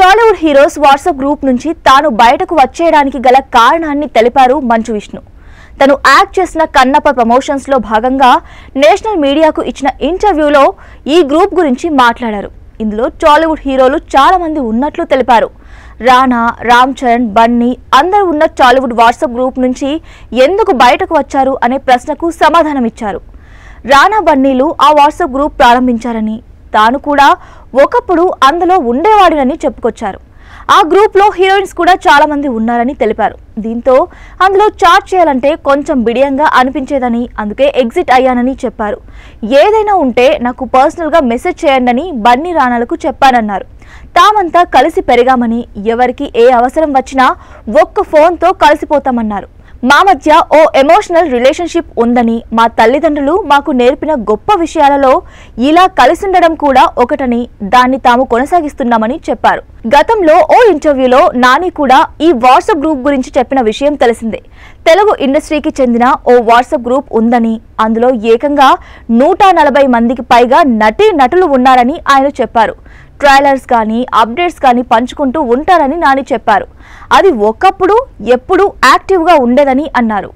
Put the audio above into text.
Tollywood heroes WhatsApp group నుంచి తాను బయటకు వచ్చేయడానికి గల కారణాన్ని తెలిపారు మంచు విష్ణు. తను యాక్ట్ చేసిన కన్నప్ప ప్రమోషన్స్ లో భాగంగా నేషనల్ మీడియాకు ఇచ్చిన ఇంటర్వ్యూలో ఈ గ్రూప్ గురించి మాట్లాడారు. ఇందులో టాలీవుడ్ హీరోలు చాలా మంది ఉన్నట్లు తెలిపారు. రానా, రామ్ చరణ్, బన్నీ అందరూ ఉన్న టాలీవుడ్ వాట్సాప్ గ్రూప్ నుంచి ఎందుకు బయటకు వచ్చారు అనే ప్రశ్నకు సమాధానం ఇచ్చారు. రానా, బన్నీలు ఆ వాట్సాప్ గ్రూప్ ప్రారంభించారని, తాను కూడా ఒకప్పుడు అందులో ఉండేవాడినని చెప్పుకొచ్చారు. ఆ గ్రూప్ లో హీరోయిన్స్ కూడా చాలా మంది ఉన్నారని తెలిపారు. దీంతో అందులో చాట్ చేయాలంటే కొంచెం బిడియంగా అనిపించేదని, అందుకే ఎగ్జిట్ అయ్యానని చెప్పారు. ఏదైనా ఉంటే నాకు పర్సనల్ గా మెసేజ్ చేయండి బన్నీ, రానాలకు చెప్పానన్నారు. తామంతా కలిసి పెరిగామని, ఎవరికి ఏ అవసరం వచ్చినా ఒక్క ఫోన్తో కలిసిపోతామన్నారు. మా మధ్య ఓ ఎమోషనల్ రిలేషన్షిప్ ఉందని, మా తల్లిదండ్రులు మాకు నేర్పిన గొప్ప విషయాలలో ఇలా కలిసుండడం కూడా ఒకటని, దాన్ని తాము కొనసాగిస్తున్నామని చెప్పారు. గతంలో ఓ ఇంటర్వ్యూలో నాని కూడా ఈ వాట్సాప్ గ్రూప్ గురించి చెప్పిన విషయం తెలిసిందే. తెలుగు ఇండస్ట్రీకి చెందిన ఓ వాట్సాప్ గ్రూప్ ఉందని, అందులో ఏకంగా 140 మందికి పైగా నటులు ఉన్నారని ఆయన చెప్పారు. ట్రైలర్స్ కానీ అప్డేట్స్ కానీ పంచుకుంటూ ఉంటారని నాని చెప్పారు. అది ఒకప్పుడు ఎప్పుడూ యాక్టివ్గా ఉండేదని అన్నారు.